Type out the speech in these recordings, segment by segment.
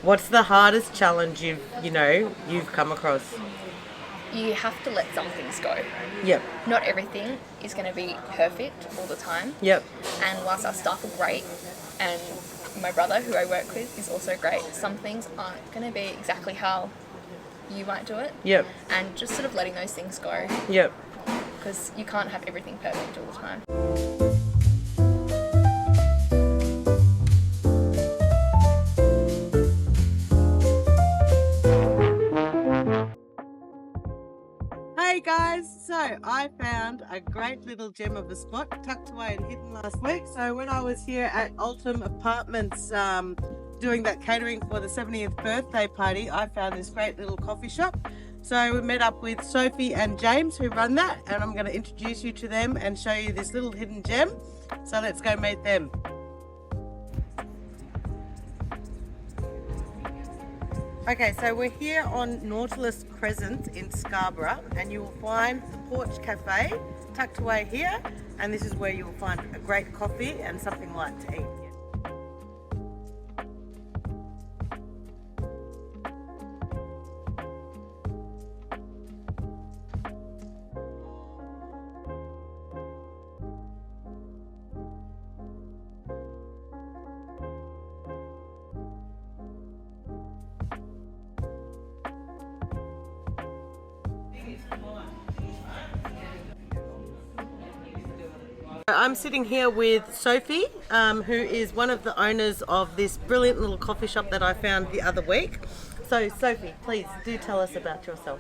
What's the hardest challenge you've come across? You have to let some things go. Yep. Not everything is going to be perfect all the time. Yep. And whilst our staff are great, and my brother, who I work with, is also great, some things aren't going to be exactly how you might do it. Yep. And just sort of letting those things go. Yep. Because you can't have everything perfect all the time. Hey guys, so I found a great little gem of a spot tucked away and hidden last week. So when I was here at Altum Apartments doing that catering for the 70th birthday party, I found this great little coffee shop. So we met up with Sophie and James who run that, and I'm going to introduce you to them and show you this little hidden gem. So let's go meet them. Okay, so we're here on Nautilus Crescent in Scarborough, and you will find the Porch Café tucked away here, and this is where you will find a great coffee and something light to eat. I'm sitting here with Sophie, who is one of the owners of this brilliant little coffee shop that I found the other week. So Sophie, please do tell us about yourself.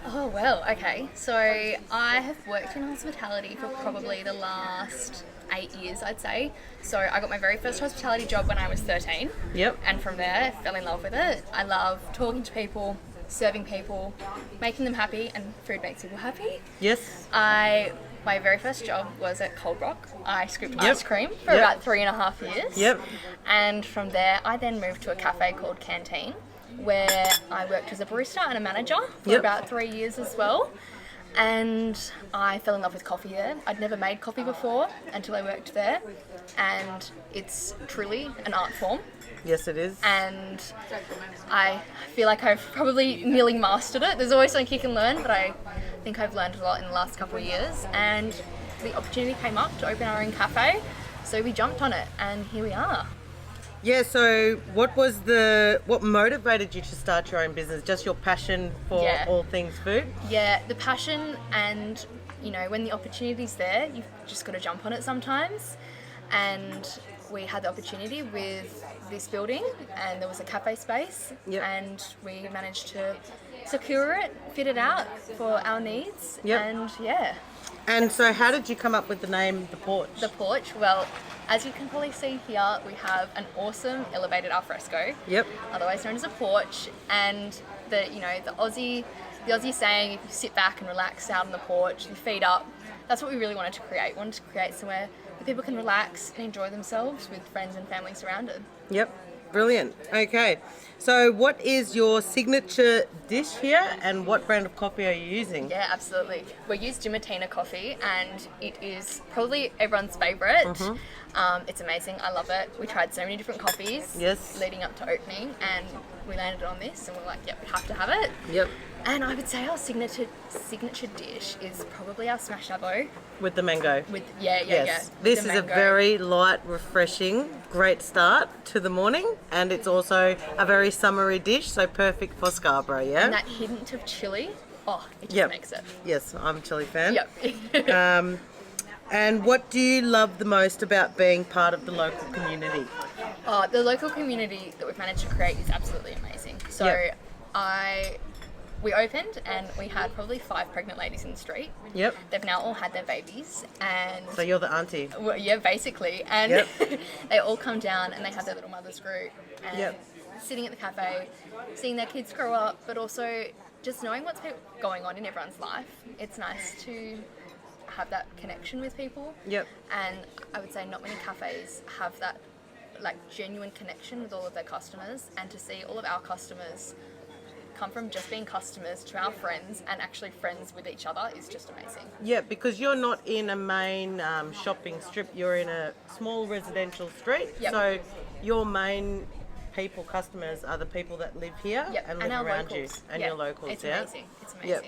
Oh, well, okay. So I have worked in hospitality for probably the last 8 years, I'd say. So I got my very first hospitality job when I was 13. Yep. And from there, I fell in love with it. I love talking to people, serving people, making them happy, and food makes people happy. Yes. My very first job was at Cold Rock. I scooped ice cream for about 3.5 years. Yep. And from there, I then moved to a cafe called Canteen, where I worked as a barista and a manager for about 3 years as well. And I fell in love with coffee there. I'd never made coffee before until I worked there. And it's truly an art form. Yes, it is. And I feel like I've probably nearly mastered it. There's always something you can learn, but I think I've learned a lot in the last couple of years. And the opportunity came up to open our own cafe, so we jumped on it, and here we are. Yeah, so what motivated you to start your own business? Just your passion for all things food? Yeah, the passion, and when the opportunity's there, you've just got to jump on it sometimes. And we had the opportunity with this building, and there was a cafe space, and we managed to secure it, fit it out for our needs, and And so how did you come up with the name The Porch? The Porch, well, as you can probably see here, we have an awesome elevated alfresco, otherwise known as a porch, and the Aussie saying, if you sit back and relax out on the porch, your feet up, that's what we really wanted to create. We wanted to create somewhere where people can relax and enjoy themselves with friends and family surrounded. Yep, brilliant. Okay, so what is your signature dish here, and what brand of coffee are you using? Yeah, absolutely. We use Dimatina coffee, and it is probably everyone's favourite. It's amazing. I love it. We tried so many different coffees leading up to opening, and we landed on this, and we're like, yep, we have to have it. Yep. And I would say our signature dish is probably our smash avo. With the mango. This is a very light, refreshing, great start to the morning, and it's also a very summery dish, so perfect for Scarborough, yeah? And that hint of chilli, it just makes it. Yes, I'm a chilli fan. Yep. And what do you love the most about being part of the local community? The local community that we've managed to create is absolutely amazing. So we opened and we had probably 5 pregnant ladies in the street. Yep. They've now all had their babies, and so you're the auntie. Well, yeah, basically. And they all come down and they have their little mothers group, and sitting at the cafe, seeing their kids grow up, but also just knowing what's going on in everyone's life. It's nice to have that connection with people. Yep. And I would say not many cafes have that genuine connection with all of their customers, and to see all of our customers come from just being customers to our friends and actually friends with each other is just amazing. Yeah, because you're not in a main shopping strip, you're in a small residential street. Yep. So your main people, customers, are the people that live here and live our around locals. you and your locals. It's amazing. It's amazing. Yep.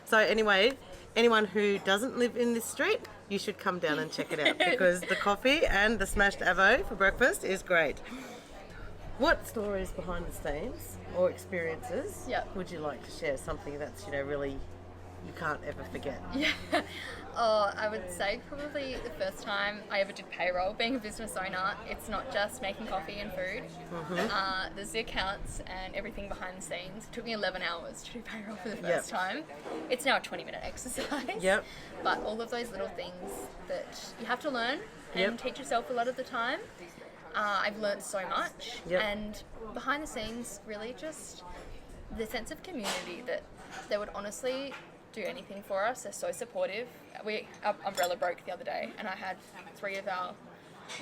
So anyway, anyone who doesn't live in this street, you should come down and check it out because the coffee and the smashed avo for breakfast is great. What stories behind the scenes or experiences would you like to share? Something that's, really you can't ever forget. Yeah. Oh, I would say probably the first time I ever did payroll. Being a business owner, it's not just making coffee and food. There's the accounts and everything behind the scenes. It took me 11 hours to do payroll for the first time. It's now a 20-minute exercise. But all of those little things that you have to learn and teach yourself a lot of the time. I've learned so much. And behind the scenes, really just the sense of community that they would honestly do anything for us. They're so supportive. Our umbrella broke the other day and I had 3 of our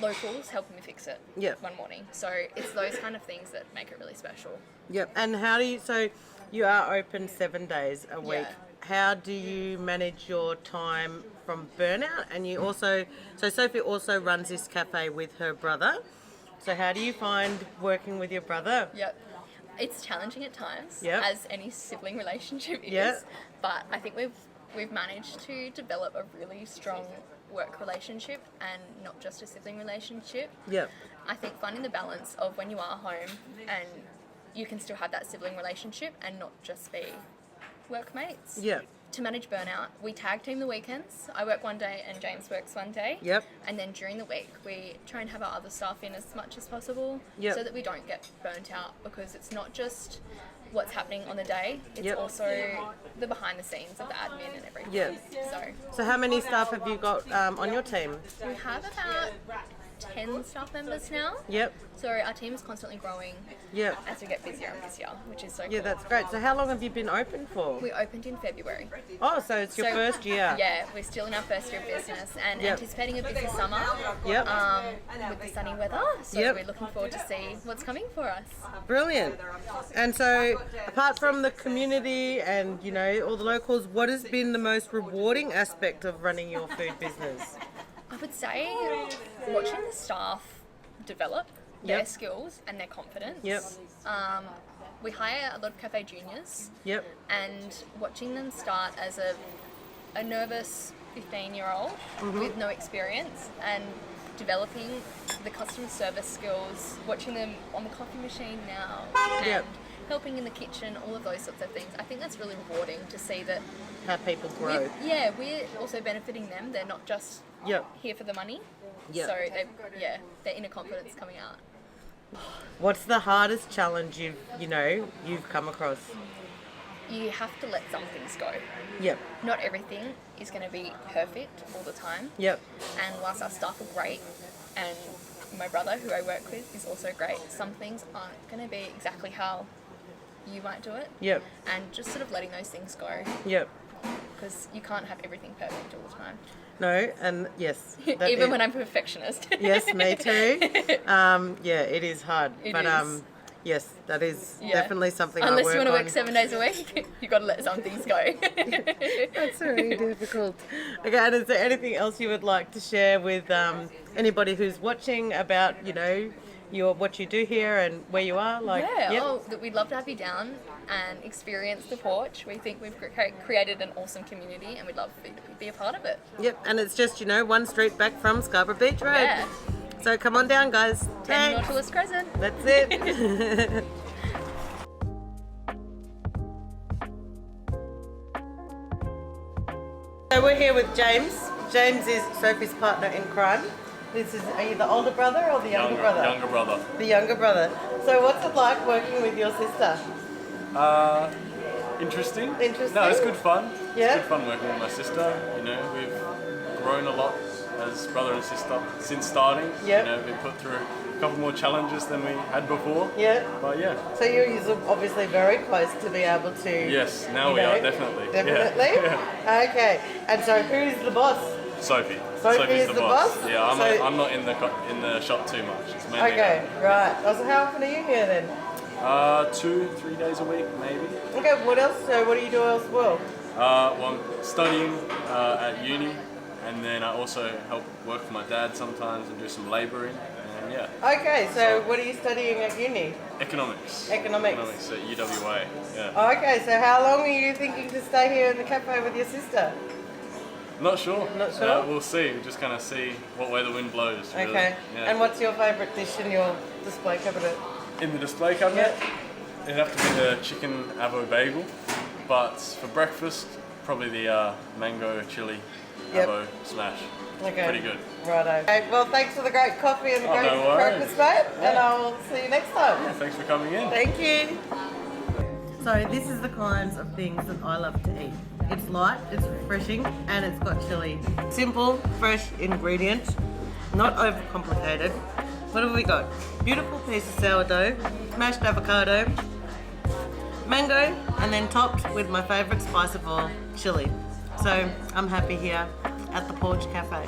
locals helping me fix it one morning. So it's those kind of things that make it really special. And how do you, so you are open 7 days a week. How do you manage your time from burnout? And you also, so Sophie also runs this cafe with her brother. So how do you find working with your brother? It's challenging at times, as any sibling relationship is. But I think we've managed to develop a really strong work relationship and not just a sibling relationship. I think finding the balance of when you are home and you can still have that sibling relationship and not just be workmates. To manage burnout, we tag team the weekends. I work one day and James works one day. And then during the week, we try and have our other staff in as much as possible so that we don't get burnt out, because it's not just what's happening on the day, it's also the behind the scenes of the admin and everything. So how many staff have you got on your team? We have about 10 staff members now. So our team is constantly growing as we get busier and busier, which is so cool. That's great. So how long have you been open for? We opened in February. Oh, so it's your first year. We're still in our first year of business and anticipating a busy summer with the sunny weather. So we're looking forward to see what's coming for us. Brilliant. And so apart from the community and, all the locals, what has been the most rewarding aspect of running your food business? I would say watching the staff develop their skills and their confidence. We hire a lot of cafe juniors. And watching them start as a nervous 15-year-old with no experience and developing the customer service skills, watching them on the coffee machine now and helping in the kitchen, all of those sorts of things. I think that's really rewarding to see that how people grow. We're also benefiting them. They're not just here for the money. So their inner confidence coming out. What's the hardest challenge you've come across? You have to let some things go. Not everything is going to be perfect all the time. And whilst our staff are great, and my brother who I work with is also great, some things aren't going to be exactly how you might do it. And just sort of letting those things go. Because you can't have everything perfect all the time. No, and yes. Even when I'm a perfectionist. Yes, me too. It is hard. Yes, that is definitely something Unless I work you want to on. work 7 days a week, you've got to let some things go. That's really difficult. Okay, and is there anything else you would like to share with anybody who's watching about, what you do here and where you are? We'd love to have you down and experience the Porch. We think we've created an awesome community and we'd love for you to be a part of it. And it's just, one street back from Scarborough Beach Road. So come on down, guys. 10 Nautilus Crescent. That's it. So we're here with James. James is Sophie's partner in crime. Are you the older brother or the younger brother? Younger brother. The younger brother. So what's it like working with your sister? Interesting. Interesting? No, it's good fun. Yeah? It's good fun working with my sister. We've grown a lot as brother and sister since starting. We've put through a couple more challenges than we had before. But So you're obviously very close to be able to... Yes, now we are, definitely. Definitely? Yeah. Okay. And so who's the boss? Sophie. Sophie's the boss? Yeah, I'm not in the shop too much. It's mainly right. So how often are you here then? 2-3 days a week, maybe. Okay, what else? So what do you do else well? I'm studying at uni, and then I also help work for my dad sometimes and do some labouring. And Yeah. Okay, so what are you studying at uni? Economics. Economics At UWA. Yeah. Okay, so how long are you thinking to stay here in the cafe with your sister? Not sure. Not sure? We'll see. We'll just kind of see what way the wind blows. Really. Okay. Yeah. And what's your favourite dish in your display cabinet? In the display cabinet, it'd have to be the chicken avo bagel. But for breakfast, probably the mango chili avo smash. Okay. Pretty good. Righto. Okay, well, thanks for the great coffee and the great no worries. breakfast, mate. And I'll see you next time. Yeah, thanks for coming in. Thank you. So this is the kinds of things that I love to eat. It's light, it's refreshing, and it's got chili. Simple, fresh ingredients, not overcomplicated. What have we got? Beautiful piece of sourdough, mashed avocado, mango, and then topped with my favourite spice of all, chili. So I'm happy here at the Porch Cafe.